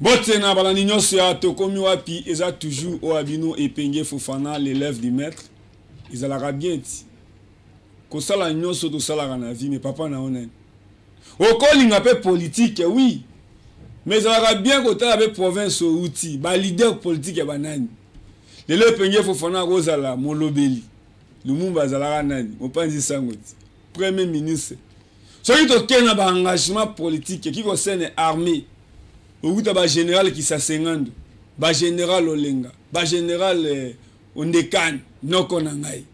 Botena balanigno sia tokomi wapi eza toujours o abino epenge Fofana l'élève du maître. Ils allara bien ti. Ko sala nyonso to sala na vie mais papa na onen. O kolinga pe politique oui. Mais allara bien ko ta be province outi, ba leader politique ba nani. Lelo epenge Fofana kozala molobeli. Lumumba zallara nani, opanzi sangoti. Premier ministre. Soki to kena ba engagement politique qui concerne armée. Outa ba général qui s'asengando, ba général Olenga, ba général Ondekan, noko nangai.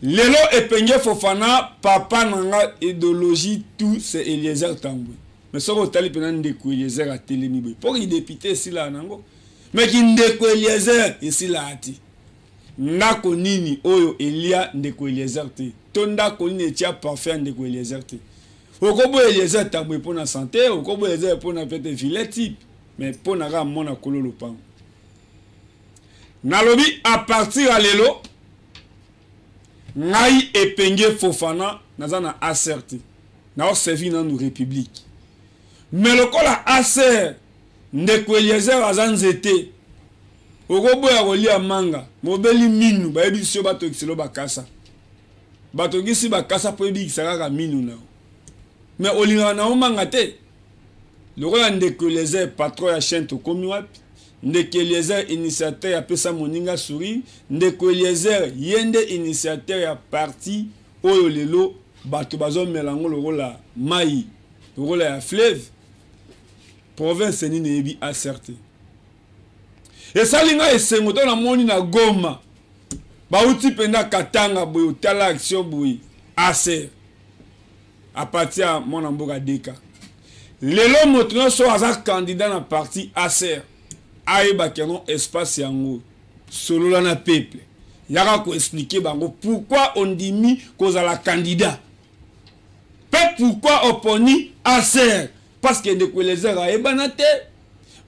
Lelo epenge Fofana, papa nanga idéologie tout c'est Eliezer Tambwe. Mais so ko tali pena ndeko Eliezer a telemi boy. Pour il député ici là nango. Mais ki ndeko Eliezer ici là ati. Ndako nini oyo Elia ndeko Eliezer te. Tonda ko nini tia parfait ndeko Eliezer te. Okobo Eliezer Tambwe pour la santé, okobo Eliezer pour na pete filet type, mais pour na ga mona kololo pan. Nalobi à partir à lelo, ngai epenge Fofana nazana acerté. Na o servi dans nos république. Mais le kola acer ndeko Eliezer azanzete. Okobo ya kolia manga, mobeli minu ba ebisio bato kiselo bakasa. Bato kisi bakasa po ebikisa ka minu na. Mais olinga na omangate le roi ndeko Eliezer patron ya chaîne to komi wapi ndeko Eliezer initiateur ya pesa moninga souri ndeko Eliezer yende initiateur ya parti oyo lelo bato bazo melango le rôle mai le rôle ya fleuve province ni nebi acerté et ça linga esengo to na moni na Goma ba uti penda Katanga boyo tala action boyi acer à partir à mon amboga deka. Lelo motno so aza candidat na parti ACR. Aïba kenon espace yango solo la na peuple. Yaka ko expliquer bango pourquoi on dit mi cause à la candidat. Peut pourquoi oponi ACR parce que de Eliezer aïba na te.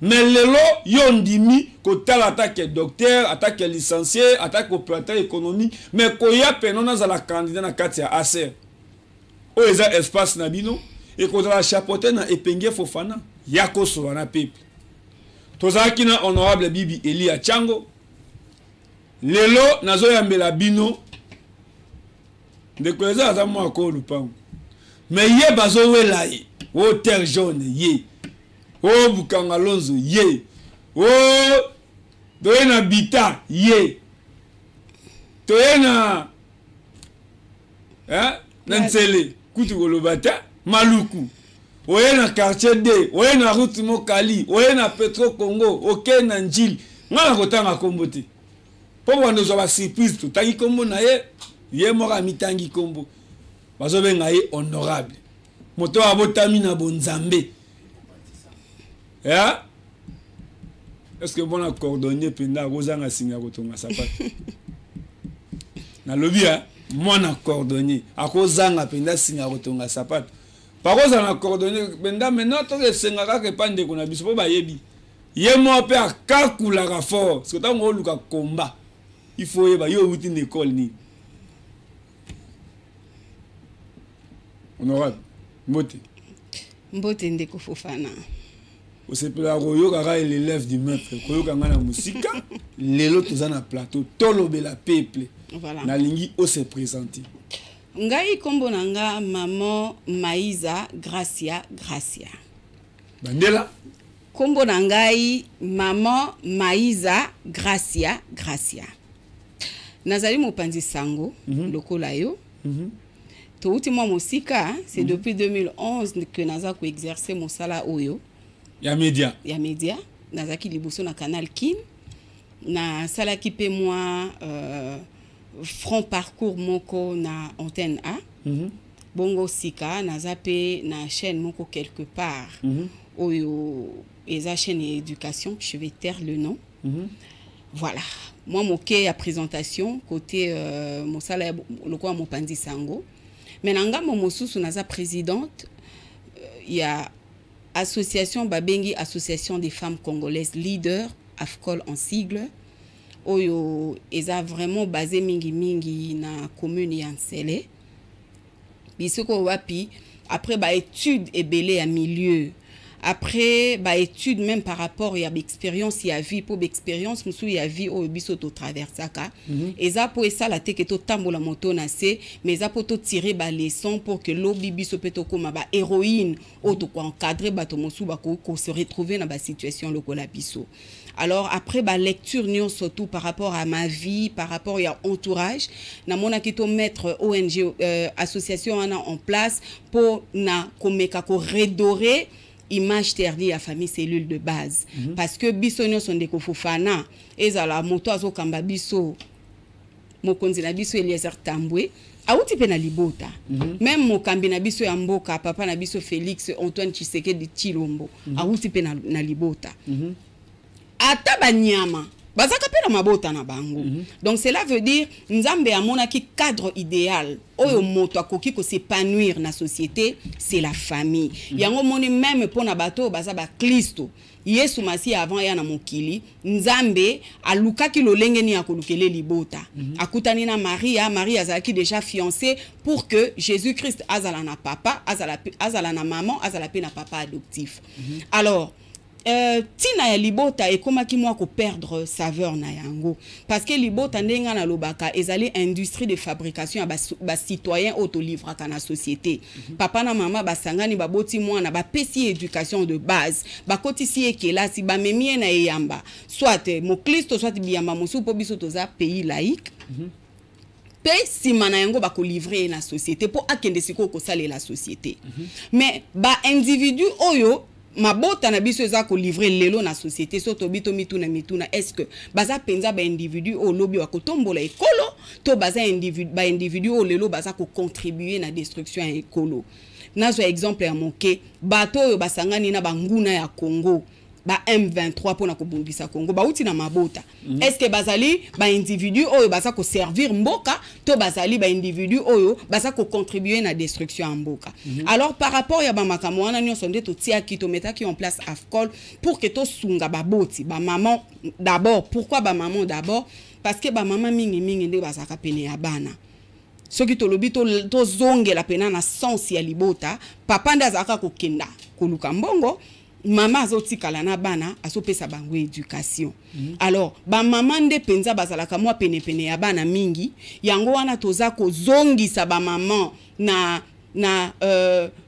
Mais lelo yon dit mi ko tal attaque docteur, attaque licencié, attaque opérateur économique, mais ko ya penona za la candidat na kati ya ACR. O eza espace na bino et ko la chapeauté na epenge Fofana yako so na peuple. Tozaki na honorable Bibi Eli Achango. Lelo nazo yambela bino de kweza za mo ko lupango. Mais ye bazo wela ye, o terre jaune ye. O Bukanga Lonzo ye. O doena bita ye. Toena Nansele Kutu Golobata, Maluku, oye na quartier D, oye na route Mokali, oye na Petro Congo, oke na Njil, ngana kotanga kombo te. Po wando zo ba surprise to tangi kombo na ye mora mitangi kombo. Bazo benga ye honorable. Moto abotami na bonzambe. Ya? Est-ce que bon a coordonné penda rozanga singa kotonga sapatu? Na lobby mwana coordonné akozanga penda singa kotonga sapato pakoza na coordonné penda maintenant to esenga ka pande kuna biso po bayebi ye mo pe akakula ka fort parce que tango luka combat il faut yeba yo uti na école ni honorable mbote ndeko Fofana o sepela royoka ka l'élève du maître koyoka ngana musika lelo tozana plateau tolobela peuple. Voilà. Nalingi o se présenter. Ngai kombo nanga maman Maiza Gracia. Bandela. Kombo nangai maman Maiza Gracia. Nazali mopanzi sango lokola yo. To ultimo mosika, c'est depuis 2011 que naza ko exercer mon sala oyo. Ya média. Nazaki liboso na Canal Kin. Na sala ki pe moi front parcours moko na antenne A. Bongo sika na zape na chaîne moko quelque part. Oyo eza chaîne éducation, je vais taire le nom. Voilà. Moi moké à présentation côté mon sala lokwa mopanzi sango. Mais nanga mosusu naza présidente il y a association babengi association des femmes congolaises leaders AFCOL en sigle. Oyo eza vraiment basé mingi na commune ya Nsele. Bisoko wapi après ba étude ebele à milieu après bah étude même par rapport à l'expérience il y a vie pour l'expérience musu il y a vie au biso to traversaka et ça pour ça la teke to tambola moto na se mais ça pour to tirer ba leçon pour que lobi biso peto koma ba héroïne au to ko encadrer ba to musu ba ko se retrouver dans ba situation lokola biso. Alors après ba lecture nion surtout par rapport à ma vie, par rapport à entourage, na mona kito mettre ONG association en place pour na komeka ko redorer image ternie à famille cellule de base parce que biso nion son de kofofana ezala moto azo kamba biso mokonzi na biso Eliezer Tambwe auti pe na libota même mokambi na biso ya mboka papa na biso Félix Antoine Tshisekedi Tshilombo auti pe na libota ata banyama bazaka pe na mabota na bango donc cela veut dire nzambe amona ki cadre idéal oyo moto akoki ko s'épanouir na société c'est la famille yango moni même pona bato baza ba Kristo Yesu masi avant ya na mokili nzambe alukaki lolenge ni akolukele libota akutani na Maria azalaki déjà fiancée pour que Jésus-Christ azala na papa azala na maman azala pe na papa adoptif alors tina ya libota ekomaki mwa ko perdre saveur na yango parce que libota ndenga na lobaka ezali industrie de fabrication ya ba citoyen auto livre kana société papa na mama basangani baboti mwana ba pesi éducation de base bakotisi ekelasi ba memie na eyamba soit mo Kristo soit biyamba mosu po biso toza pays laïque pe sima na yango bako livrer na société po akende siko ko sale la société mais ba individu oyo mabota na biso eza ko livrer lelo na société soto bito mituna est-ce que baza penza ba individu o lobi wa kotombola ekolo to baza individu o lelo baza ko contribuer na destruction ya ekolo nazo exemple ya moke bato oyo basangani na banguna ya Congo ba M23 pona ko bundisa Congo ba uti na mabota est-ce que bazali ba individu oyo baza ko servir mboka to bazali ba individu oyo baza ko contribuer na destruction ya mboka alors par rapport ya ba makambo wana nyonso nde to tia ki to metaki en place AFCOL pour que to sunga ba boti ba maman d'abord pourquoi ba maman d'abord parce que ba maman mingi nde bazaka pene ya bana soki to lobi to zongela pena na sens ya libota papa nda zaka ko kenda koluka mbongo mama azotikala na bana asopesa bango éducation alors ba mama nde penza bazalaka mwa pene ya bana mingi yango wana toza ko zongisa ba mama na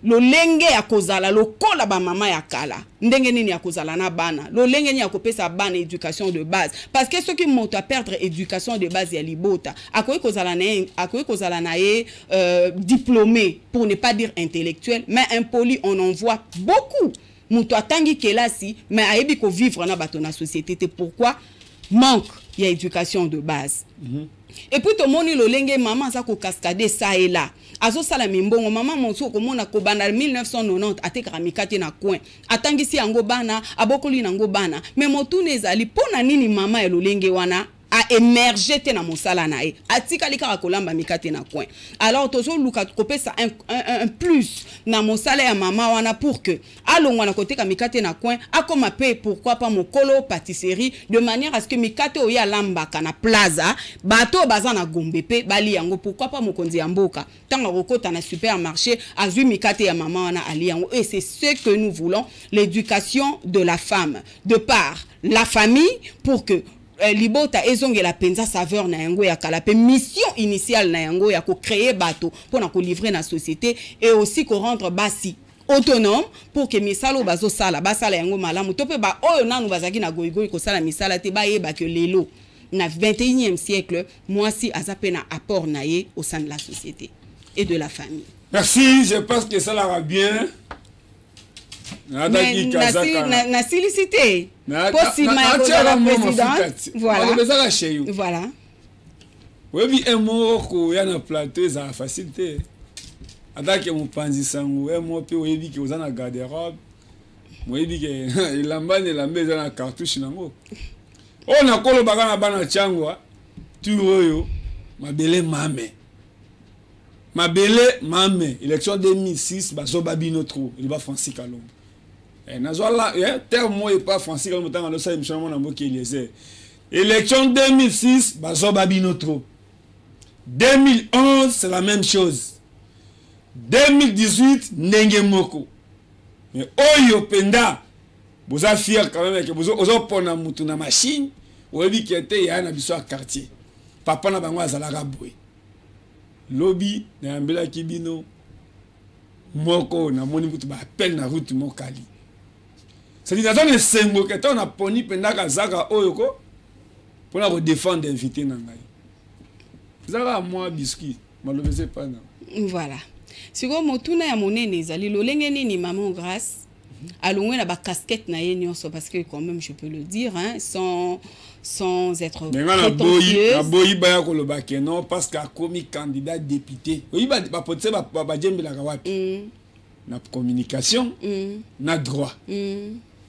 lolenge ya kozala lokola ba mama ya kala ndenge nini ya kozala na bana lolenge nini ya kopesa bana éducation de base parce que ceux qui montent à perdre éducation de base ya libota akoyi kozala na diplômé pour ne pas dire intellectuel mais impoli on en voit beaucoup muto atangi kelasi mais ayebi ko vivre na bato na société te pourquoi manque ya éducation de base et puis to moni lolenge maman za ko cascader ça et là azo sala mimbongo maman monso ko mona ko bana 1990 atekara mikate na coin atangisi yango bana abokoli nango bana mais motune ezali pona nini mama ya lolenge wana a émergé te na mosala na e atikali kaka kolamba mikate na coin alors tozo luka kopesa un plus na mosala ya mama wana pour que alongwa na koteka mikate na coin akoma pe pourquoi pas mokolo pâtisserie de manière à ce que mikate oya lambaka na plaza bato baza na gombe pe bali yango pourquoi pas mokonzi ya mboka tanga kokota na supermarché azui mikate ya mama wana ali yango et c'est ce que nous voulons l'éducation de la femme de par la famille pour que libota ezonge la penza saveur na yango ya kala pe mission initiale na yango ya ko créer bateau pour na ko livrer na société et aussi ko rendre basi autonome pour que misalo bazo sala basala yango malamu to pe ba oyo nanu bazaki na goigoi ko sala misala te ba yeba que lelo na 21e siècle moi si azape na apport na ye au sein de la société et de la famille. Merci, je pense que ça va bien. Na silicité possible la présidente voilà oui un mot ko ya na plateau ça facilité atake mon panzi sango un mot pe oyebi ki ozana garde-robe moyebi ke ilambane la meza na cartouche nango on a kolo bagana bana changwa tu oyo mabele mame élection 2006 bazo babino trop il va Francis Kalombo nazola terme moi pas Francis Kalombo tanga losa émission na mboki Eliezer élection 2006 bazo babino trop 2011 c'est la même chose 2018 ndenge moko mais oyo penda boza fier quand même que bozo pona mutu na machine oyebi kete ya na biso ya quartier papa na bango azalaka boye lobi na yambela kibino moko na moni mutu ba appel na route mokali c'est à dire dans esengo que on a poni penda kazaka oyo ko pour la défendre invité na ngai zaka moi biscuit malobese pas na voilà siko motuna ya monene ezali lolenge nini maman grâce alongwe na ba casquette na ye nyonso parce que quand même je peux le dire hein, sans être prétentieuse na boyi ba ko loba ke non parce que comme candidat député oui ba potse ba jembela ka wapi na communication na droit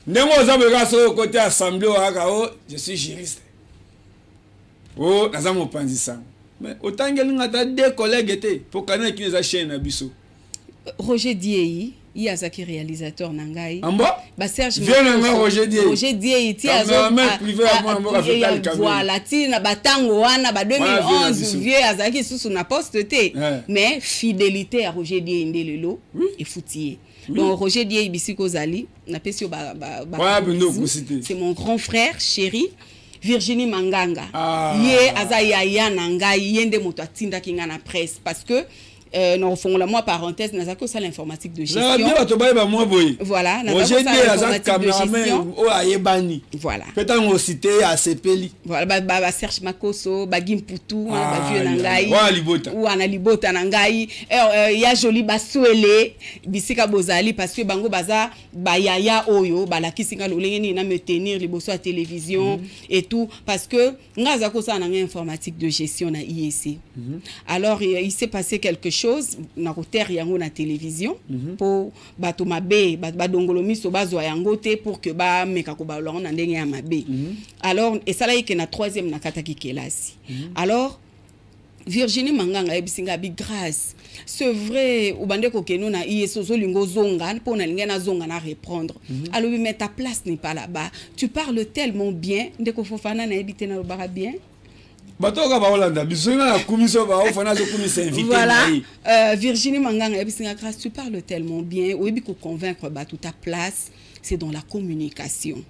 ndemo zabeka so côté assemblée waka o je suis juriste oh naza mopanzi sango mais autant que ngata deux collègues étaient pour kana qui les chaîne na biso Roger Diei il y a zaki réalisateur nangai ba Serge Roger Diei ti azo voilà ti na batango wana ba 2011 vieux azaki susu na poste te mais fidélité à Roger Diei ndelelo et foutier donc Roger Diei bisiko zali na pesio c'est mon grand frère chéri Virginie Manganga ye azaya ya nangai yende moto atinda kinga na presse parce que non fond la moi parenthèse n'a que ça l'informatique de gestion voilà Roger Diei azaka cameraman o ayebani voilà peut-être on citer à Sepeli voilà ba Serge Makoso ba Gimputu ba vieux nangai ou ana libota nangai ya joli basuele bisika bozali parce que bango baza ba yaya oyo ba la kisinga lolenge ni na me tenir liboso à télévision et tout parce que ngaza ko ça na informatique de gestion na IEC alors il s'est passé quelque chose na roter yango na télévision pour bato mabe ba dongolo miso bazwa yango te pour que ba meka ko ba longa na ndenge ya mabe alors et ça là que na troisième na kataki kelasi alors Virginie Manganga ebisinga bi grâce c'est vrai ubande ko keno na yeso zolingo zonga pour na linga na zonga na reprendre alors mais ta place n'est pas là-bas tu parles tellement bien ndeko fofana na ebité na lobara bien batoka ba Hollanda bisunga na kumiso ba ofana zo kumisa invité voilà Virginie Manganga ebisinga grâce tu parles tellement bien oyebi ko convaincre ba toute ta place c'est dans la communication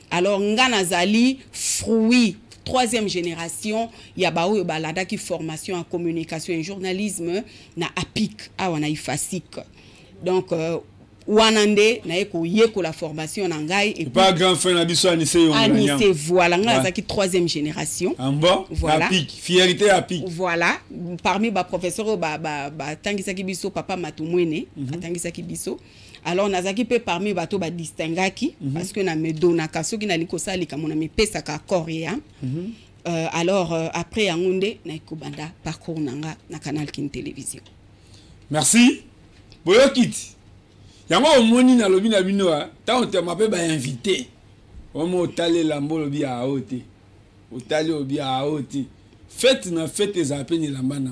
alors ngana zali fruit troisième génération il y a baoyo balada qui formation en communication et journalisme na APIC wana ifasik donc wanande na eko yeko la formation na ngai et pas grand frère na biso anissé voilà ngana qui troisième génération voilà APIC fierté APIC voilà parmi ba professeur ba tangisa ki biso papa Matumwene tangisa ki biso alors nazaki pe parmi bato ba distingaki parce que na me donaka soki na likosa lika mona me pesa ka coréen alors après yangonde na ikobanda parcours nanga na Canal King télévision merci boyokiti yango omoni na lobi na bino ta on te mape ba invité omo tale lambo lobi a haute otale obi a haute fête na fête zape ni lamba na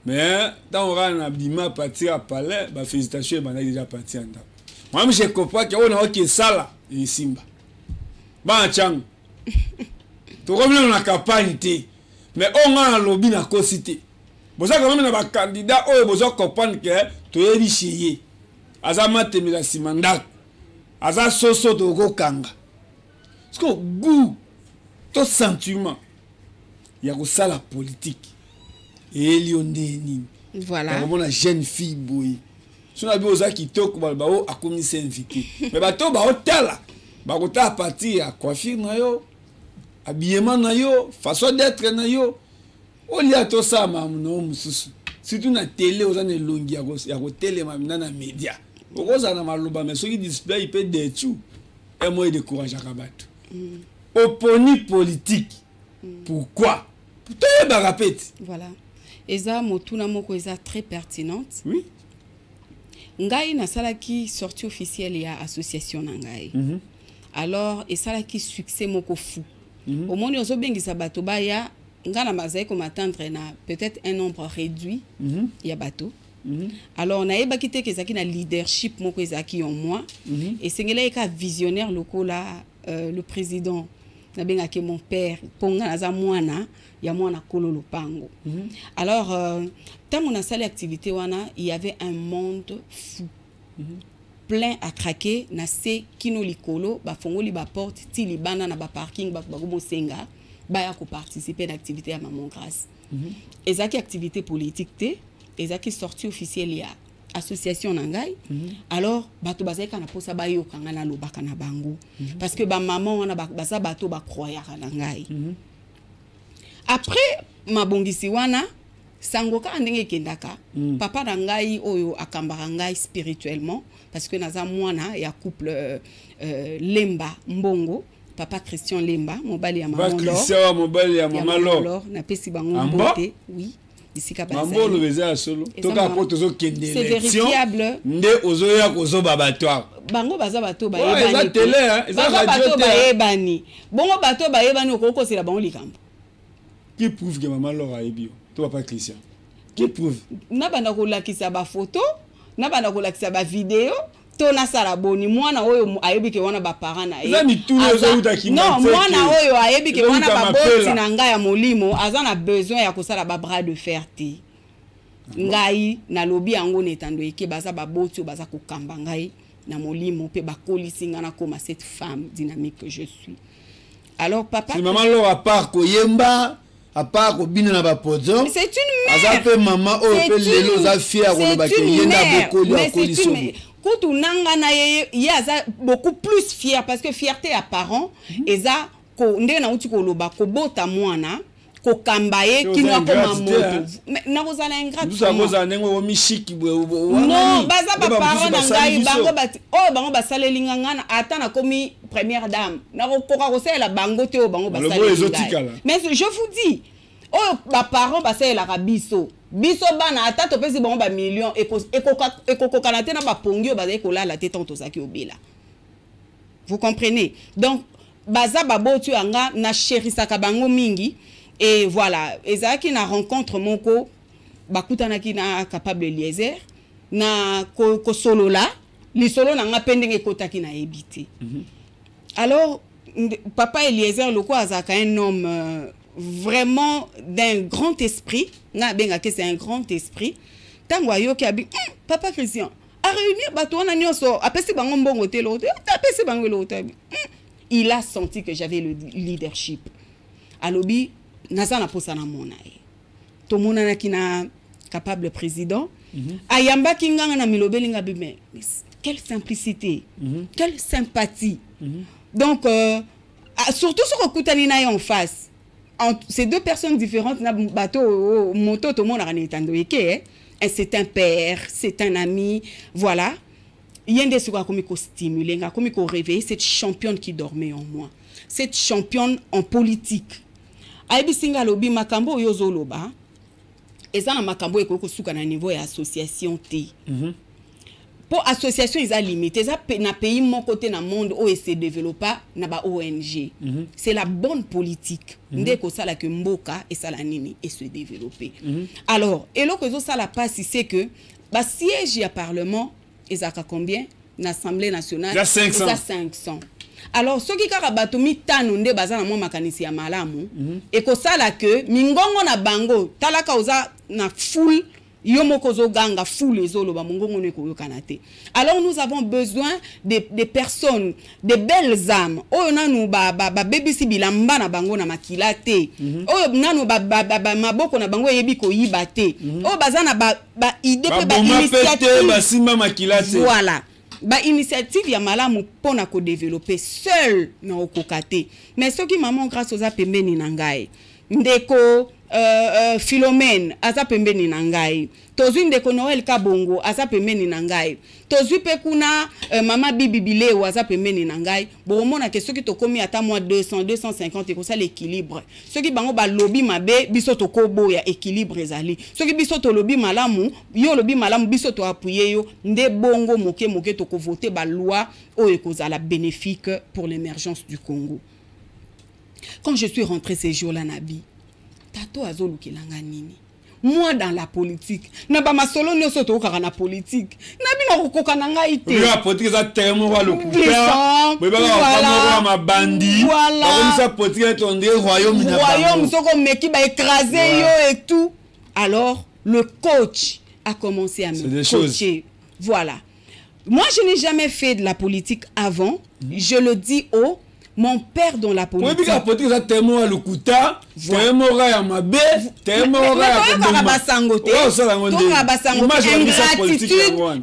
mais dans on a bima partir à palais ba félicitations bana déjà parti en date moi je comprends que on a OK sala et simba ba chang to comme na campagne té mais on a lobby na cosité boza quand même na ba candidat o boza comprendre que to yebi chier azama temela simanda aza soso to ko kanga parce que goût to sentiment ya ko sala politique et Lionel voilà comme la jeune fille boy so na bi oza kitoko ba o akomisa invité mais bato ba hôtel ba ko ta partir à coiffure na yo habillement na yo façon d'être na yo o li ato sa mamuno mususu surtout na télé oza ne longi ya ko télé mamina na média okoza na maloba mais soki display peut détruire et moi décourager ka bato oponi politique pourquoi pour te ba répéter voilà eza motuna moko eza très pertinente oui ngai na salaki sortie officielle ya association na ngai alors et salaki succès moko fou au monde ozo bengisa bato baya ngana mazai ko m'attendre na peut-être un nombre réduit ya bato alors na eba kité kezaki na leadership moko ezaki en moi et sengela eka visionnaire lokola le président na benga ke mon père ponga na za mwana ya mwana kololo pango alors tant mon salle activité wana il y avait un monde fou plein à craquer na se kino likolo ba fongoli ba porte ti libanda na ba parking ba ko senga ba ya ko participer d'activité à Maman Grâce. Ezaki activité politique te, ezaki sortie officielle ya association nangai. Alors bato bazeka na posa ba yo kanga na lobaka na bango parce que ba maman wana baza bato ba croyara nangai. Après mabongisi wana sangoka ndenge kendaka papa nangai oyo akambaka ngai spirituellement parce que naza mwana ya couple Lemba Mbongo papa Christian Lemba mobali ya maman Laure Christian mobali ya maman Laure na pesi bango mbote oui ici ka bazali mambo lobeza solo toka po tozo kende c'est vérifiable nde ozoya kozo babatoire bango baza bato ba yebani eza télé eza radio ba yebani bongo bato ba yebani okoko sela bango likambo qui prouve que maman Laure a yebi to papa Christian qui prouve na banda ko lakisa ba photo na banda ko lakisa ba vidéo to na sala boni mwana oyo ayebi ke wana ba parents na ye non mwana oyo ayebi ke wana ba boti na ngai ya molimo aza na besoin ya kosala ba bras de fer te ngai na lobi yango netando eke baza ba boti o baza kokamba ngai na molimo pe ba kolisinga na koma cette femme dynamique que je suis. Alors papa maman Laure à part koyemba à part kobina na ba pozo c'est une mère aza pe maman oyo pe lelo za fier ko ba ke yenda bokoli ya koliso kutu nanga na ye aza beaucoup plus fier parce que fierté à parents eza ko ndenge na uti ko loba ko bota mwana ko kambaye kinwa ko mamoto na kozala ingrat tout ça kozala nengo o mishiki non baza ba parents na ngai bango bati oh bango basaleli ngana ata na komi première dame na ko ko sala bango te o bango basaleli mais je vous dis oh ba parents basala ka biso bana ata to pesi bango ba million eko kanate na ba pongio ba ekola la tete to zaki obela. Vous comprenez? Donc baza babotu anga na cherisaka bango mingi et voilà ezaki na rencontre moko bakutana ki na capable Eliezer na ko solo la li solo na nga pendenge kotaki na ebité. Alors papa Eliezer loko azaka un homme vraiment d'un grand esprit na benga que c'est un grand esprit tango ayoki abi papa Christian a réunir bato wana nyonso apesi bango mbongo te l'autre apesi bango l'autre il a senti que j'avais le leadership alobi naza na posa na mona e to mona na kina capable président ayamba kinganga na milobelinga bime quelle simplicité quelle sympathie donc surtout sur okutani na en face ces deux personnes différentes na bateau moto tout le monde a netando eke c'est un père c'est un ami voilà yende suka komi ko stimuler nga komi ko réveiller cette championne qui dormait en moi cette championne en politique aibi singa lobi makambo yozo loba eza na makambo ekoko suka na niveau ya association t pour association ils a limité ça na pays mon côté na monde où se développa na ba ONG c'est la bonne politique ndeko sala que mboka et sala nini et se développer alors et lo que ça la passe c'est que ba siège ya parlement ezaka combien l'Assemblée nationale il 500 alors ceux qui kaka bato mitano nde baza na mo makanisi ya malamu et ko sala que mingongo na bango talaka oza na full yomokozo ganga foule les oloba mongongo ne ko yokanate. Alors nous avons besoin des personnes, des belles âmes. Oh nanu ba bebisi bilamba na bango na makilate. Oh nanu ba maboko na bango yebi ko yibate. Oh bazana ba idée pe ba initiative ba sima makilate. Voilà. Ba initiative ya malamu pona ko développer seul na okokate. Mais ce qui maman grâce aux apembeni na ngai. Ndeko Philomène aza pembeni na ngai tozwi ndeko Noël Kabongo aza pembeni na ngai tozwi pe kuna mama Bibi Bileo aza pembeni na ngai bomona ke soki tokomi ata moi 200 250 ko ça l'équilibre soki bango ba lobby mabe biso to kobo ya équilibre ezali soki biso to lobby malamu yo lobby malamu biso to appuyer yo nde bongo moke to ko voter ba loi o ekozala bénéfique pour l'émergence du Congo. Quand je suis rentré ces jours-là Nabi tato azolu kilanga nini moi dans la politique na ba masolo nyoso to kaka na politique na bina kokoka na ngai te la politique za terme wa le pouvoir ba ba ma bandi ba comme ça politique to ndé royaume na royaume soko meki ba écraser yo et tout. Alors le coach a commencé à me coacher. Voilà. Moi, je n'ai jamais fait de la politique avant. Je le dis haut. Mon père dans la politique. Oui, la politique, ça témoin le couta, témoin à ma bête, témoin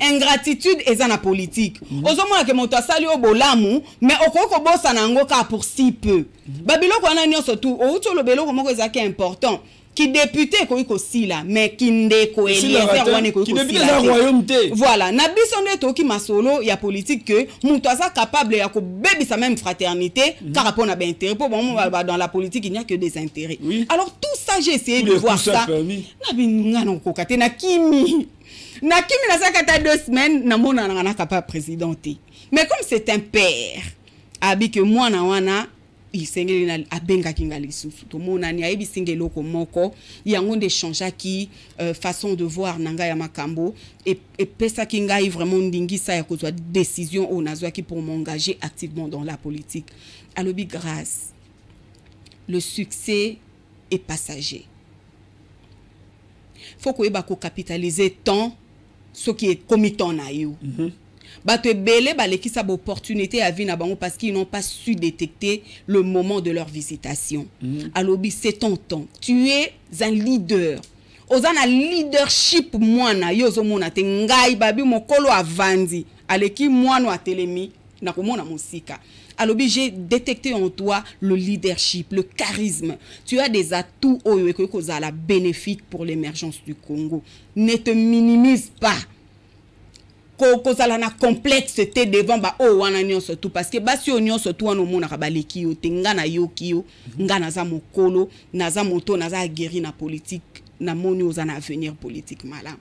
ingratitude et ça la politique. Ozomona que moto asali o bolamu, mais okoko bossa nango ka pour si peu. Babilo ko na nyo surtout, o uto lo belo ko moko ezaki important. Qui député ko iko sila, mais qui ndeko Eliezer wane ko iko sila. Voilà, na biso neto ki masolo ya politique que muto asa capable ya ko bebisa même fraternité car rapport na intérêt pour bon dans la politique il n'y a que des intérêts. Oui. Alors tout ça j'ai essayé de voir ça. Na binga non ko kate na kimi. Na kimi na ça kata 2 semaines na mona na capable présidenter. Mais comme c'est un père, abi que moi na wana isengeli na abenga kingali susu to mona ni ayebi singelo ko moko yango de changer ki façon de voir nanga ya makambo et pesa kingai vraiment ndingisa ya kozwa décision au nazwa ki pour m'engager activement dans la politique. Alobi grâce le succès est passager. Faut ko eba ko capitaliser tant ce qui est committant na yo. Bato belé baleki sa opportunité à vivre bango parce qu'ils n'ont pas su détecter le moment de leur visitation. Alobi c'est ton temps. Tu es un leader. Ozana leadership mwana yozo mona te ngai babi mokolo avandi aleki mwana wa telemi na komona musika. Alobi j'ai détecté en toi le leadership, le charisme. Tu as des atouts oyo kozala bénéfique pour l'émergence du Congo. Ne te minimise pas. Kozala na complexité devant ba o wana nyonso tout parce que basi o nyonso tout wana mona ka baleki yo te ngana yo kiyo ngana za mokolo naza moto naza guéri na politique na moni ozana avenir politique malam.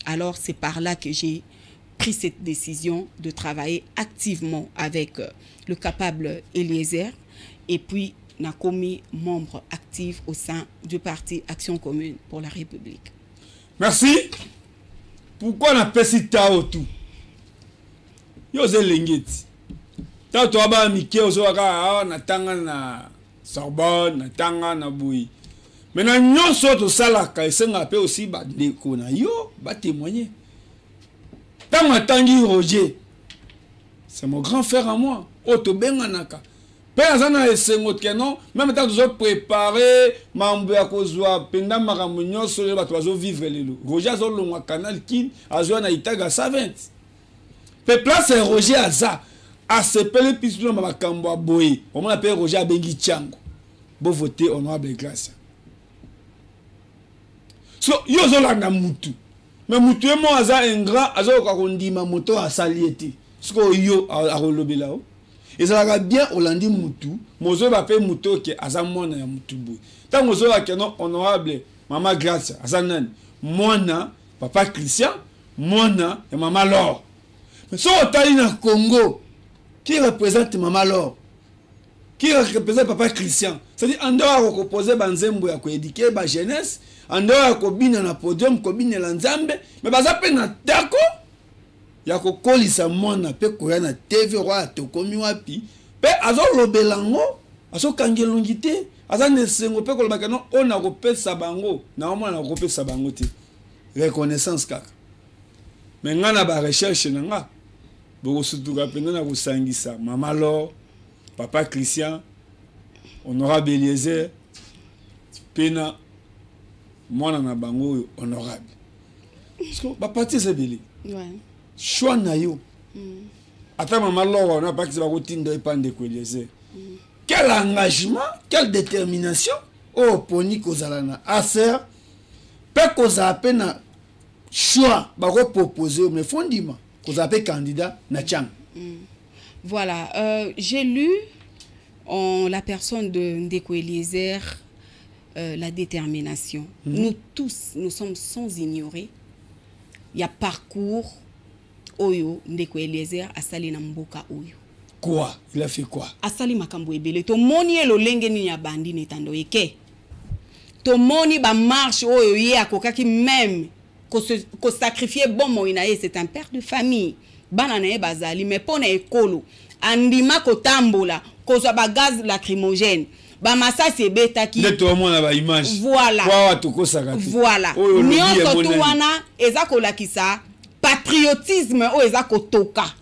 Alors c'est par là que j'ai pris cette décision de travailler activement avec le capable Eliezer et puis n'a commis membre actif au sein du parti Action Commune pour la République. Merci. Pourquoi on appelle ça Tao tout? Yo ze lengeti. Tao to aba mike ozo waka na tanga na Sorbonne, na tanga na Boui. Maintenant nyonso to salaka esenga pe aussi ba ndeko na yo ba témoigner. Tanga tangi Roger. C'est mon grand frère à moi. Oto benganaka. Pe azana esengo kenon, même temps to préparer mambo ya kozwa penda makambo nyonso le bato bazo vivre lelo. Roger azo longwa canal kin azo na itaga 120. Pe place Roger aza a sepele pislo makambo aboyi. On appelle Roger abengi Tchango. Bo voter honorable grâce. So yo zo la na mutu. Mais mutu mo aza ingrat azo ka kondima moto asalieti. Sko yo a rolobela o. Ezalaka bien olandi mutu, mozo ba pe mutu ke aza mwana ya mutu boy. Ta mozo ba kenon honorable mama Grace azanan mwana papa Christian, mwana ya mama Laure. Mais so otali na Congo, qui représente mama Laure? Qui représente papa Christian? C'est-à-dire en dehors ko poser banzembo ya ko éduquer ba jeunesse, en dehors ko bina na podium ko bina la nzambe, mais baza pe na tako ya ko kolisa mona pe ko ya na TV roi to komi wapi pe azo lobelango azo kangelongité azane sengo pe ko lobaka no ona ko pesa bango na omona ko pesa bango te reconnaissance kaka mais ngana ba recherche nanga boko sutuka pena na kusangisa mama Laure papa Christian honorable Eliezer pena mwana na bango honorable parce que ba parti c'est belé ouais choix na yo ata mama Laure on a pas que ça va continuer de pande ko Eliezer quel engagement quelle détermination oh poni kozala na aser pe koza pena choix ba ko proposer mais fondiment koza pe candidat na Tchang. Voilà, j'ai lu en la personne de Ndeko Eliezer la détermination. Nous tous nous sommes sans ignorer il y a parcours oyo Ndeko Eliezer asali na mboka oyo. Quoi? Il a fait quoi? Asali makambo ebele. To moni elolenge ni ya bandi netando eke. To moni ba marche oyo ye akokaki même ko sacrifier bon moina ye c'est un père de famille. Bana na ye bazali mais pona ekolo andima ko tambola ko so ba gaz lacrymogène. Ba masasi ebetaki. De tout monde ba image. Voilà. Kwa watu ko sakati. Voilà. Nyonso tu wana eza kolakisa patriotisme o eza kotoka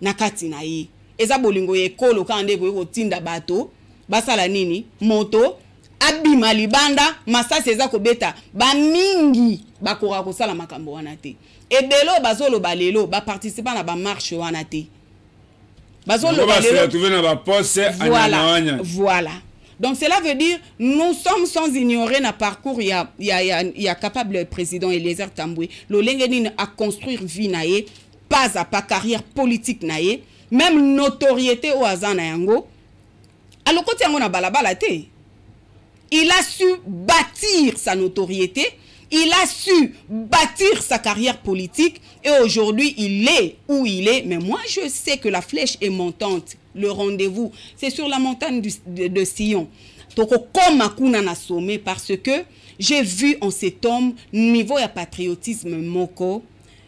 na kati na ye eza bolingo ye kolo kande ko tinda bato basala nini moto abima libanda masasi eza kobeta ba mingi bakora kosala makambo wana te ebelo bazolo balelo ba participer na ba marche wana te bazolo balelo na ba poste voilà. Donc cela veut dire nous sommes sans ignorer na parcours il y a capable président Eliezer Tambwe l'olengeni à construire vie naie pas à pas carrière politique naie même notoriété au azana yango alors côté yango na balabala te il a su bâtir sa notoriété, il a su bâtir sa carrière politique et aujourd'hui il est où il est. Mais moi je sais que la flèche est montante, le rendez-vous c'est sur la montagne de Sion. Donc comme Akuna na sommet parce que j'ai vu en cet homme niveau à patriotisme moko.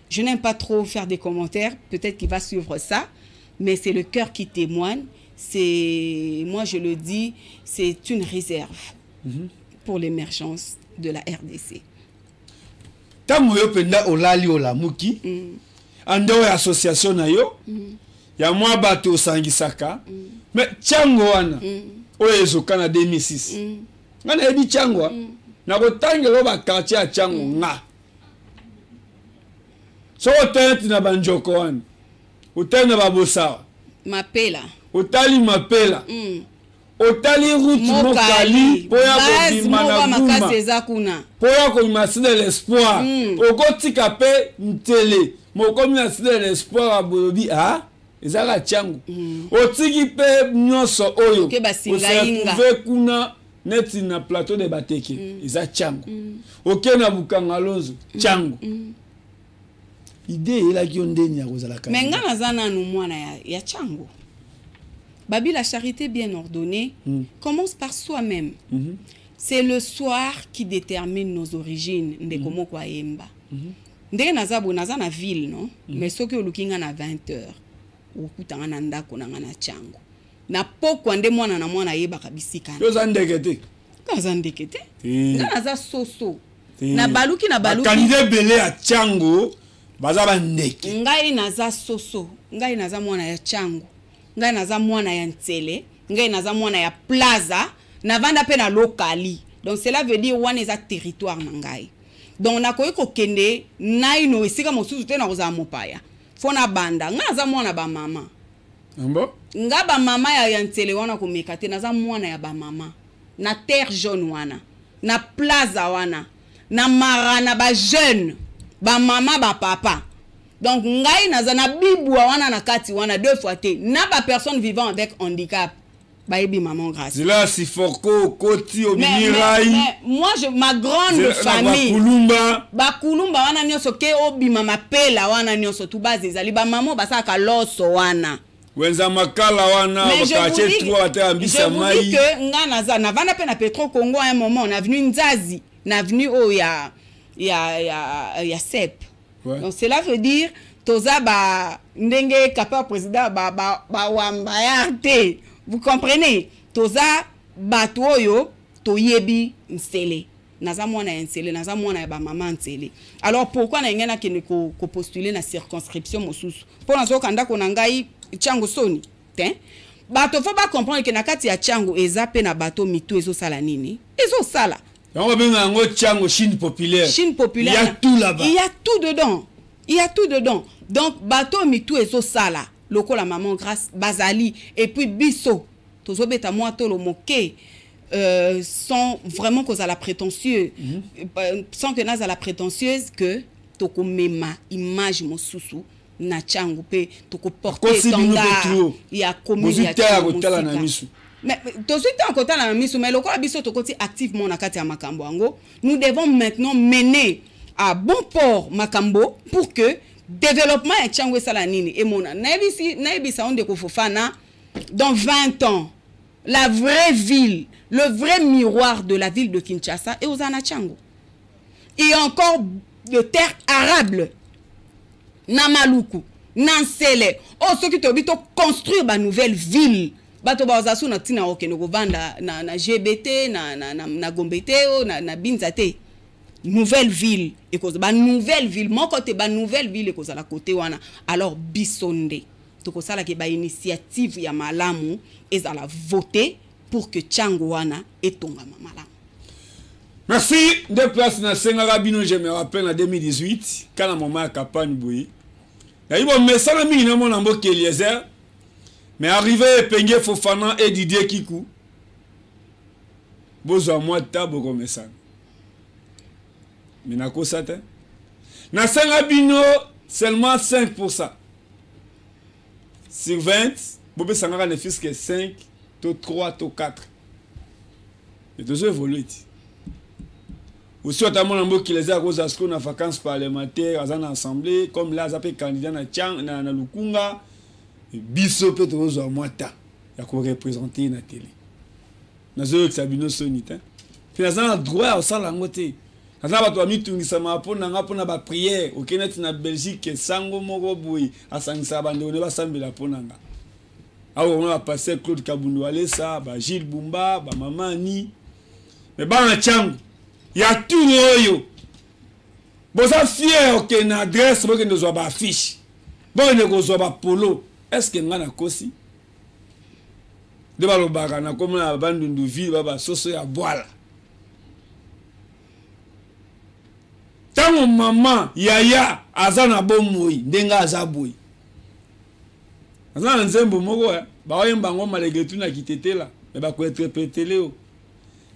Je n'aime pas trop faire des commentaires, peut-être qu'il va suivre ça, mais c'est le cœur qui témoigne. C'est, moi je le dis, c'est une réserve pour l'émergence de la RDC. Tango yo penda olali olamuki ando association na yo ya mwa bato sangisaka mais chango wana oyo ezoka na 2006 ngana ebi chango na kotangelo ba quartier ya chango nga so otenti na banjoko wana utenda babosa mapela otali mapela otali route mokali poya ko bimana makasezakuna poya ko masine l'espoir okotika pe ntele mokomi masine l'espoir abolobi ezaka changu otiki pe nyoso oyo osakuve kuna neti na plateau de Bateke eza changu okena bukanga lozo changu idée ela ki ondeni ya kozala ka menga nazana no mwana ya changu. Babi, la charité bien ordonnée commence par soi-même. C'est le soir qui détermine nos origines. Ndekomo kwa yemba. Ndenge nazabo naza na ville, non? Mais soki olukinga na 20h. Okutanga na ndako na ngana chango. Na poko ande mwana na mwana yeba kabisika. Yo za ndekete. Kaza ndekete. Naza soso. Na baluki na baluki. Kanide bele ya chango baza ba ndeke. Ngai naza soso. Ngai naza mwana ya chango. Ngai naza mwana ya ntele, ngai naza mwana ya plaza, na vanda pe na lokali. Donc cela veut dire wana eza territoire na ngai. Donc nakoyi ko kende naino esika mosusu te na kozala mopaya. Fona banda, ngai naza mwana ba mama. Mbo? Nga ba mama ya ntele wana ko mekate naza mwana ya ba mama. Na terre jaune wana, na plaza wana, na marana ba jeune, ba mama ba papa. Donc ngai nazana bibwa wana na kati wana 2 fois te na ba personne vivant avec handicap baebi maman grâce là si forko koti obimirai mais moi ma grande famille bakulumba wana nyoso ke obi mama pela wana nyoso tu base ezali ba maman basaka loso wana wenza makala wana bakache 3 ate ambisa mai je vous dis que nga nazana vana pe na Petro Congo à un moment on a venu Nzazi na venu o ya Sep. Ouais. Donc cela veut dire toza ba ndenge capable président ba wambayarte. Vous comprenez? Toza batoyo toyebi nsele. Naza mwana ya nsele, naza mwana ya ba maman nsele. Alors pourquoi na ngena kene ko postuler na circonscription mosusu? Pour nazo kanda ko ngai chango soni, hein? Bato faut pas comprendre que na kati ya chango eza pe na bato mitu ezo sala nini? Ezo sala. Chine populaire. Chine populaire. Il y a tout là-bas. Il y a tout dedans. Il y a tout dedans. Donc, bateau mitou et so sala. Loko la maman grâce, Bazali. Et puis Bisso. Tozo beta moi to lo moke. Sans vraiment cause à la prétentieuse. Sans que n'a à la prétentieuse que toko mema image mo susu. Na changu pe toko porter standard. Il y a commis il y a mais tout de suite en côté la misu mais le quoi biso to côté activement na kati ya makambo ango nous devons maintenant mener à bon port makambo pour que développement et changwe sala nini et mona naibisa onde ko fofana dans 20 ans la vraie ville le vrai miroir de la ville de Kinshasa et aux Anachango et encore de terre arable na Maluku na Nsele oh ceux qui te bito construire ba nouvelle ville bato bazasu na tina okeno kovanda na GBT na Gombete na Binzate nouvelle ville et cause ba nouvelle ville mon côté ba nouvelle ville et cause à la côté wana alors bisonde to ko sala ke ba initiative ya malamu ezala voter pour que Tchango wana etonga malamu. Merci de place na senga bino je me rappelle en 2018 quand la moment campagne boui ya ibo mesala mingi na mona mboka Eliezer mais arrivé Penge Fofana et Didier Kikou bozo moi tabo comme ça mais na ko ça te na senga bino seulement 5% sur 20 bobe sangara ne fils que 5 to 3 to 4 et deux évoluer aussi notamment en mboka les a cause asko na vacances parlementaires à en assemblée comme là zape candidat na Tchang na Lukunga biso peut ozo mwata ya ko représenter na télé na zo sabino sonita puis na droit au sala ngote na ba to mitungisa mapona ngapona ba prière au Kenya na Belgique sango moko boui asangisa bande ne ba sambela ponanga awo on va passer Claude Kabundu Alessa ba Gilles Bumba ba Mama Ni mais ba na Tchang ya tout yoyo boza fier ok na adresse boke ndo zo ba affiche bon ne ko zo ba polo est-ce que ngana kosi de ba lo baka na comme na bandundu ville baba soso ya boala tango mama yaya azana bomoi ndenga azaboi azana nzembo moko ba oyemba ngoma legetu na kitetela me ba ko etrepetele o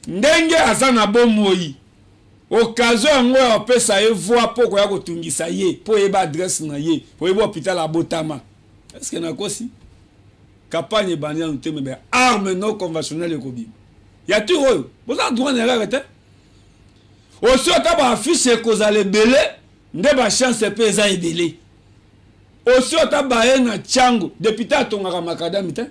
ndenge azana bomoi occasion ngo ya pesa ye voix poko ya kotungisa ye po yeba adresse na ye po yeba hôpital à Botama est-ce que na kosi campagne banya nteme be arme non conventionnelle ko bi ya tout oyo boza droit na arrêter aussi otaba affiche ko za le belé nde ba chance pe za ebelé aussi otaba na Tchango député atongaka makadami te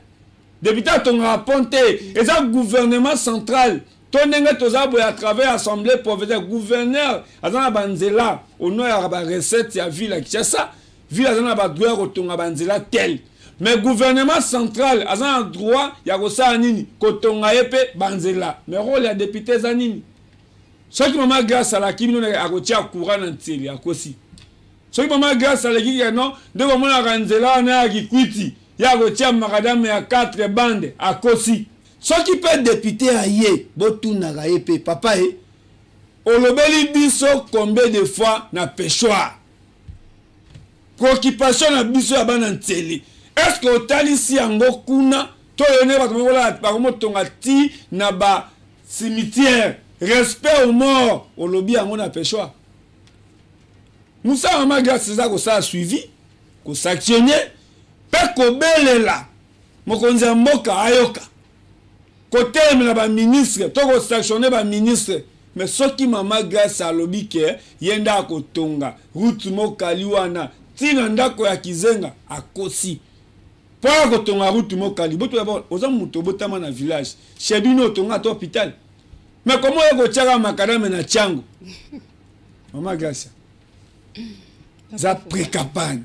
député atongaka ponte eza gouvernement central tonenge tozabo à travers assemblée provinciale gouverneur azana banzela au nom ya ba recette ya ville Kinshasa ville azana ba droit kotonga banzela tel mais gouvernement central azana droit ya kosa nini kotonga yepe banzela mais rôle ya député zanini soki mama grâce à la kimino na akotia courant na nteli akosi soki mama grâce à la kiki non de ko mona banzela na kikwiti ya kotia makadame ya 4 bande akosi. Ce qui peut député aïe, botunaka yepe papa e, olobeli biso combien de fois na péchoir. Préoccupation na biso ya bana nteli. Est-ce que otalisi yango kuna to yone ba tomola ba motonga ti na ba cimetière respect aux morts olobi yango na péchoir. Musa mama grâce ça ko ça suivi, ko sanctionner, pe ko belela. Mokonzi mboka ayoka. Côté la ministre, toko sanctionner ba ministre, mais ce qui mama grâce à lobby ke yenda kotonga, route mokali wana, tina ndako ya kizenga akosi. Pour kotonga route mokali, boto ya oza muto botama na village, chebino tonga to hôpital. Mais comment yako tchaka makadame na Tchango? Mama grâce. Za pré-campagne.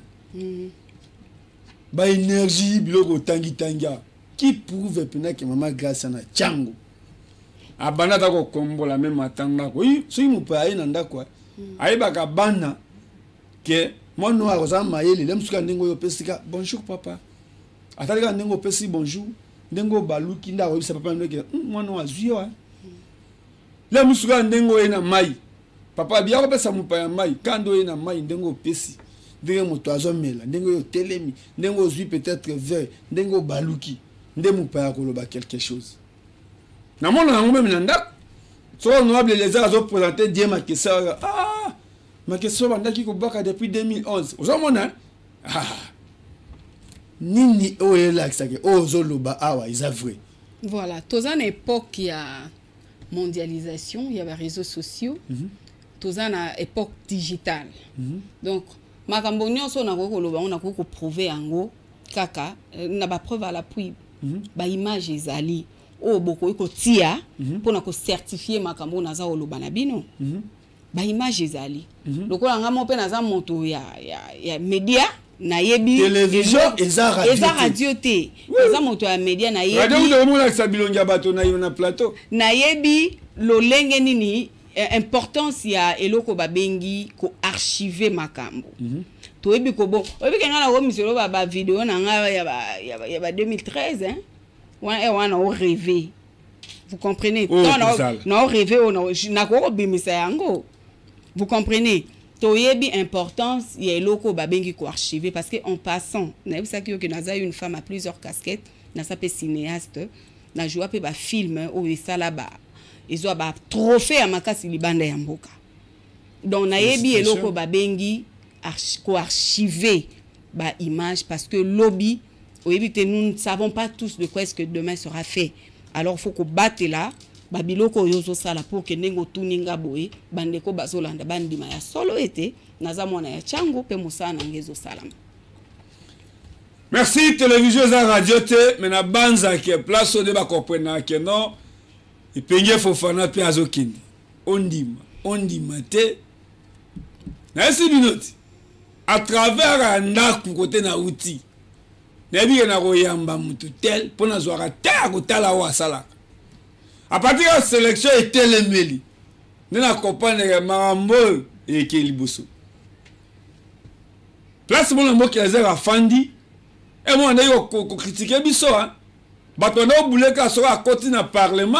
Ba énergie biloko tangi tanga. Qui prouve que maman grâce à Tchango abana ta ko kombola même atanga ko so yimu pa ina ndako aiba ka bana ke mono a roza mayele lemsuka ndengo yo pesika bonjour papa atalika ndengo pesi bonjour ndengo baluki nda ko bisa papa ndeke mono azio lemsuka ndengo ina mai papa biya ko pesa mupa ya mai kando ina mai ndengo pesi ndenge moto azomela ndengo yo telemi ndengo zui peut-être vert ndengo baluki ndemu pa koloba quelque chose na mona na ngombe minanda so honorable les arts ont présenté Dieu ma question ma question bandaki ko baka depuis 2011 ozomona nini oyela kisake ozoloba awa isa vrai voilà tozana époque ya mondialisation il y a les réseaux sociaux tozana époque digitale donc makambo nyonso na ko koloba on a ko prouver yango kaka na ba preuve à l'appui ba image ezali o boko ko tia pona ko certifier makambo na za oloba na bino ba image ezali lokola ngamo pe na za moto ya media na yebi télévision eza radio te eza moto ya media na yebi radio de mona sabilonga bato na plateau na yebi lo lenge nini importance ya eloko babengi ko archiver makambo. Toyebi ko bon, oyebi kenga na ko misolo ba vidéo na nga ya ba 2013 hein. Wana o rêver. Vous comprenez? Non rêver na ko bimisa yango. Vous comprenez? Toyebi importance ya eloko babengi ko archiver parce que en passant, na bisa ki yo ke naza une femme à plusieurs casquettes, na sa pe cinéaste, na joua pe ba film o esala ba ezo ba trophée à makasi libanda ya mboka. Donc na yebi eloko babengi ko archiver ba image parce que lobby oyebi nous ne savons pas tous de quoi est-ce que demain sera fait. Alors faut qu'on batte là ba biloko yozo sala pour que nengo tuninga boye bandeko bazolanda bandima ya solo ete naza mona ya chango pe musana ngezo salama. Merci télévision et radio te mena banza qui est place au débat comprendre que non et penge Fofana pe azokindi ondima te na esi binoti à travers un ndaku côté na outil na bi na royamba mutu tel pona zwara ta ko tala wa sala à partir de la sélection était les meli na comprendre marambo et ke liboso place mon mot qui a fandi et moi on a ko critiquer biso hein bato na obuleka so a côté na parlement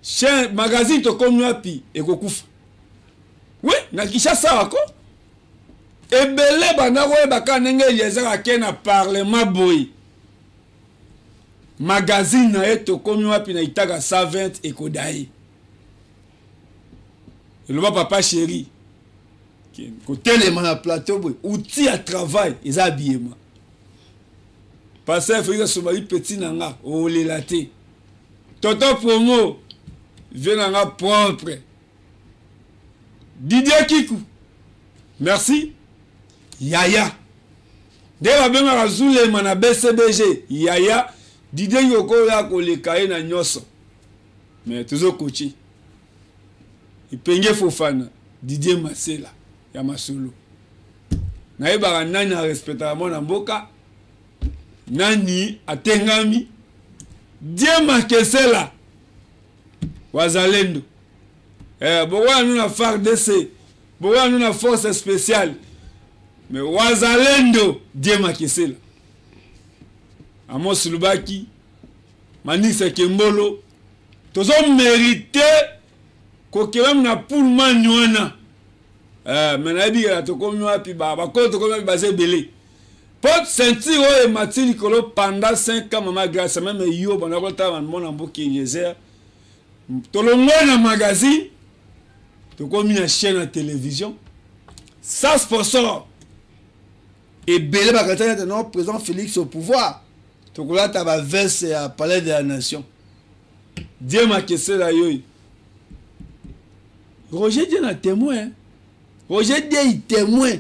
chez magazine to comme api et ko kufa oui na Kinshasa wako ebele bana ko baka nenge yezaka ke na parlement boy magazine na eto comme api na itaka 120 et kodai le papa chéri ko téléma na plateau boy outil à travail ils habillement parce que faut que somali petit nanga o le laté toto promo venanga propre Didier Kikou merci Yaya de la benga razule mana BCBG Yaya Didier yoko ya ko le kaye na nyoso mais toujours coaché ipenge Fofana Didier Masela ya masolo na yeba nani a respecta mona mboka nani atengami Dieu Makesela wazalendo bowa nous na FARDC bowa nous na force spéciale mais wazalendo Dieu Makesela Amos Lubaki Manisa Kembolo tozo mérité ko kelem na pour manwana mais na bi ya to komi wapi ba ko to komi basé belé pot sentir o e matili kolo pendant 5 ans maman grâce même yo bona ko ta mon amboki yezer to lo na magazine to komi na chaîne de télévision ça sponsor et belé ba kata non président Félix au pouvoir to ko la ta ba verse à palais de la nation Dieu Makesela yoy Roger Dieu na témoin Roger Dieu témoin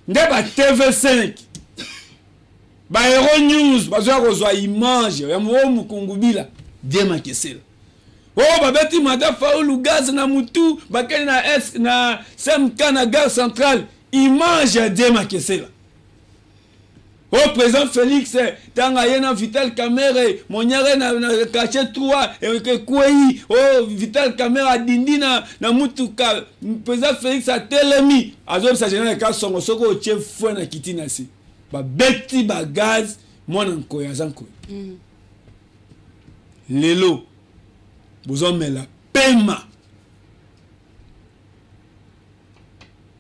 ndeba TV5 ba Hero News bazwa kozwa image ya mwomu kungubila Dieu Makesela oh babeti mada faulu gaz na mutu bakeni na S na SMK na gare centrale image ya Dieu Makesela oh président Félix tanga yena Vital Kamerhe monyare na cachet 3 et kwei oh Vital Kamerhe dindina na mutuka président Félix a telemi azo sa général ka songo soko chef fou na kitina si ba beti ba gaz mona nkoya zanko lelo bozo mela pema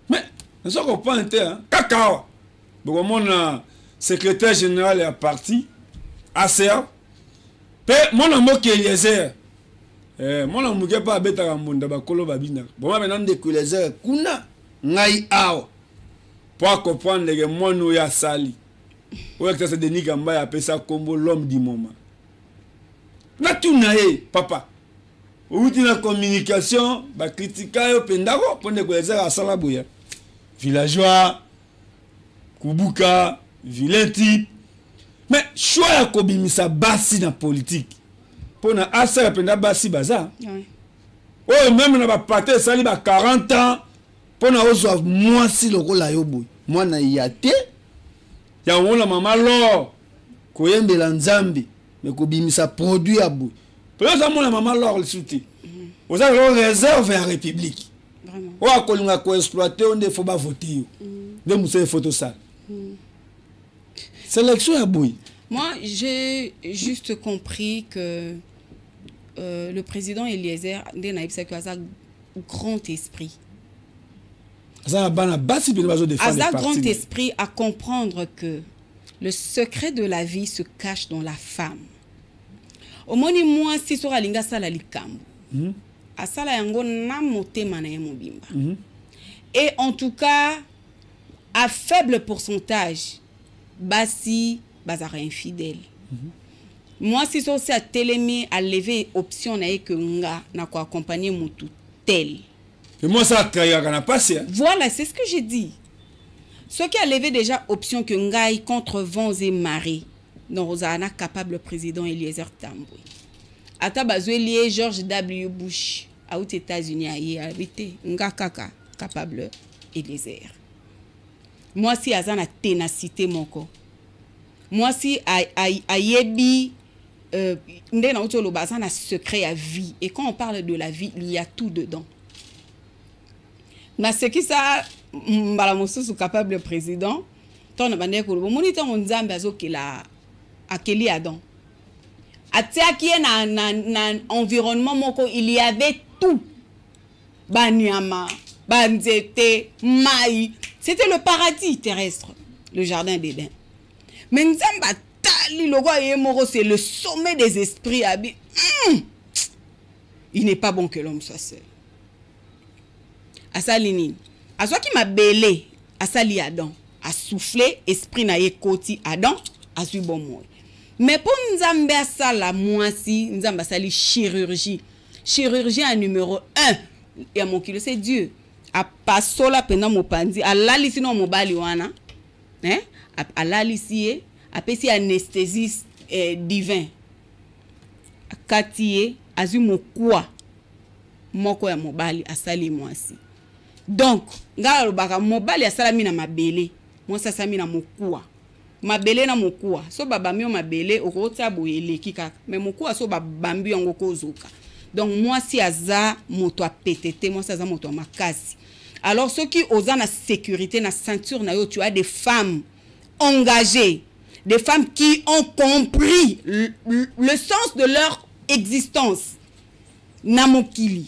mais ne soko pas inter kakao bo mona secrétaire général est parti ACA pe mon amour qui Eliezer mon amour qui pas beta mbonda bakolo babina bon maintenant de Eliezer kuna ngai awa pour comprendre que mon ya sali ou que ça Denis Gamba ya pesa combo l'homme du moment na tunaye papa ou la communication ba critiquer yo pendako pour de Eliezer à sala boya villageois kubuka vilain type mais choix ya kobimisa basi na politique pona asa penda basi baza oh même na ba paté sali ba 40 ans pona ozwa mwasi lokola yo boy mwana yate ya wona mama lor koyembela nzambe mais kobimisa produit ya boy pona za mona mama lor le souti oza réserve ya république Vraiment. O akolinga ko exploiter on faut pas voter. De musa photo ça. Sélection à boy. Moi, j'ai juste compris que le président Eliezer Ndenaïb Sekou a un grand esprit. Un grand esprit à comprendre que le secret de la vie se cache dans la femme. Au moins, moi, si je suis linga sala likambo. Asala yango na motema na ye mobimba. Et en tout cas, à faible pourcentage, basi bazara infidèle. Moi, si je suis à télémi à lever option na que nga na ko accompagner mutu tel. Et moi ça trahir kana passé. Voilà, c'est ce que j'ai dit. Ce qui a levé déjà option que ngai contre vents et marées. Non, Rosana capable président Eliezer Tambwe. Ata bazweli George W. Bush aux États-Unis a habité nga kaka capable Eliezer. Moi si azana ténacité moko. Moi si ayebi ndena utolo bazana secret à vie et quand on parle de la vie, il y a tout dedans. Na ce qui ça mbala mosusu capable président ton bande ko bo monita nzambe azokela akeli Adam. Atiaki na environnement moko il y avait tout. Banyama, banzete, maï, c'était le paradis terrestre, le jardin d'Éden. Mais nzamba tali logo yemoro c'est le sommet des esprits abi. Il n'est pas bon que l'homme soit seul. Asalini, aswa qui m'a belé, asali Adam, a soufflé esprit na ye koti Adam, a su bon moi. Mais pour Nzambe asala moisi, Nzamba sali chirurgie. Chirurgien numéro 1. Et à mon kilo c'est Dieu. A pasola pena mopandi, a lalisi no mobali wana. Hein? A lalisi a pesi anesthésie divin. A katiye azu mokwa. Moko ya mobali asali moisi. Donc, ngala baka mobali asala mina mabele. Moi ça mina mokwa. Mabele na mokua so babami o mabele okota boyele kika mais mokua so babambi yango kozoka. Donc moi si aza moto a pétété, moi si aza moto a makasi. Alors ceux qui osent la sécurité na ceinture na yo, tu as des femmes engagées, des femmes qui ont compris le sens de leur existence. Na mokili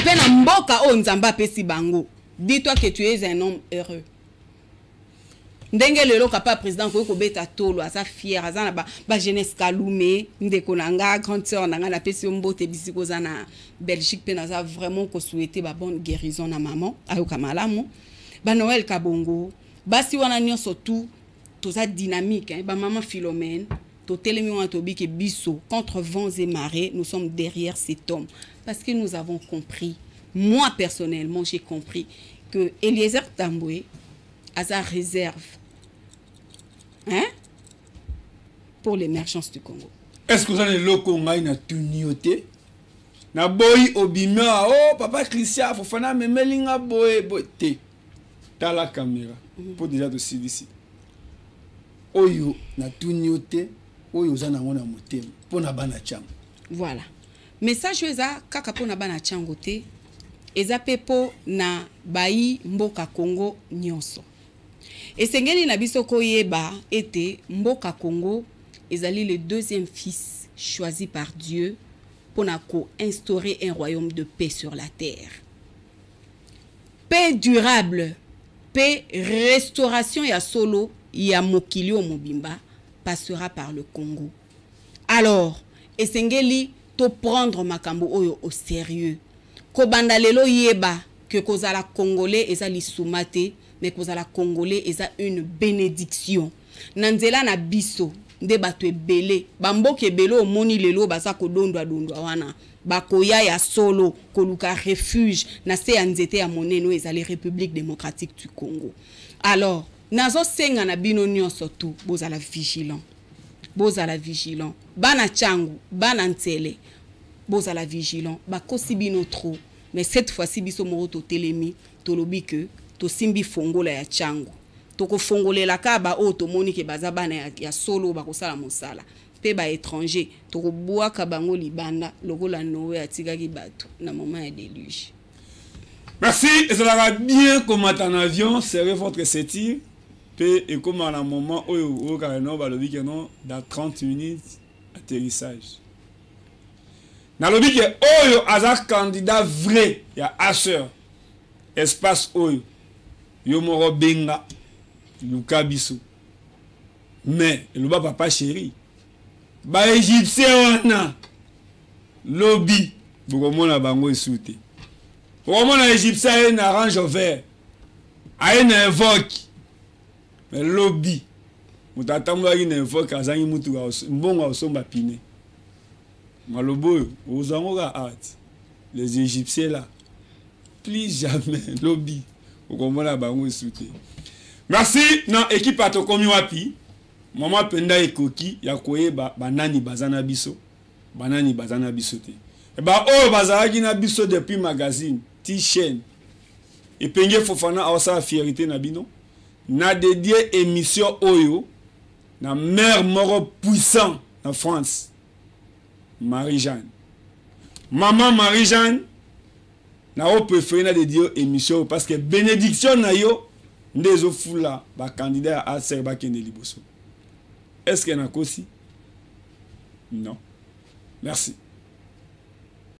pena mboka o nzamba pesi bango. Dis-toi que tu es un homme heureux. Ndenge lelo kapa président ko beta tolo asa fier azana ba jeunesse kalume ndeko nanga grande sœur nanga na pesi mbote bisiko zana Belgique pe naza vraiment ko souhaiter ba bonne guérison na maman ayo kamalamu ba Noël Kabongo basi wana nyonso tout ça dynamique hein ba maman Philomène to telemi wana to biki biso contre vents et marées nous sommes derrière cet homme parce que nous avons compris, moi personnellement j'ai compris que Eliezer Tambwe a sa réserve hein, pour l'émergence du Congo. Est-ce que vous avez le Congo na tunioté na boy obima oh papa Christian fofana memelinga boy boté dans la caméra pour déjà de ici oyo na tunioté oyo zana ngona motema pour na bana cham. Voilà, message eza kaka pour na bana chango te eza pepo na bayi mboka Congo nyonso. Et sengeli na biso koyeba ete mboka Congo ezali le deuxième fils choisi par Dieu pour instaurer un royaume de paix sur la terre. Paix durable, paix restauration ya solo ya mokili o mobimba passera par le Congo. Alors, esengeli to prendre makambo oyo au sérieux. Ko bandalelo yeba que kozala congolais ezali soumate mais kozala congolais eza une bénédiction. Nanzela na biso nde bato ebele bamboka ebele omoni lelo baza kodondwa dondwa wana bakoya ya solo koluka refuge na se ya nzete ya moneno ezali République démocratique du Congo. Alors nazo senga na bino nyonso tu bozala vigilant. Bozala vigilant. Bana changu, bana ntele. Bozala vigilant. Bakosi bino trop. Mais cette fois-ci biso moro to telemi to lobi que to simbi fongola ya changu. Toko fongolela ka ba o to moni ke baza bana ya solo bakosala mosala. Pe ba étranger toko boaka bango libanda lokola Noé atikaki bato na moment ya déluge. Merci, et ça va bien comme en avion, serrez votre ceinture. Et comme à un moment où dans 30 minutes, atterrissage. Dans le but, Oyo a un candidat vrai, il y a Asher, espace Oyo, Yomoro Benga, Luka Bissou. Mais, le papa chéri, ba Égyptien wana, lobby, Bokomona Bango Soute. Bokomona Égyptien a un orange vert, a un invoque, mais lobby, Mutatamwa a un invoque, a un mutu, mbongo a somba pine. Malobo, aux Angola art, les Égyptiens là, plus jamais, lobby, Bokomona Bango Soute. Merci, non, équipe à Tokomi Wapi. Maman Penda et Koki, Yakoye, Banani Bazana Biso, Banani Bazana Bisote. Et bah, oh, Bazaragi na Biso depuis magazine, T-chaîne. Et Penge Fofana a sa fierté Nabino. Na dédié émission Oyo, na mère moro puissant en France, Marie-Jeanne. Maman Marie-Jeanne, na o préféré na dédié émission parce que bénédiction na yo, ndezo fula, ba candidat à Serba Kende Liboso. Est-ce qu'il y en a aussi? Non. Merci.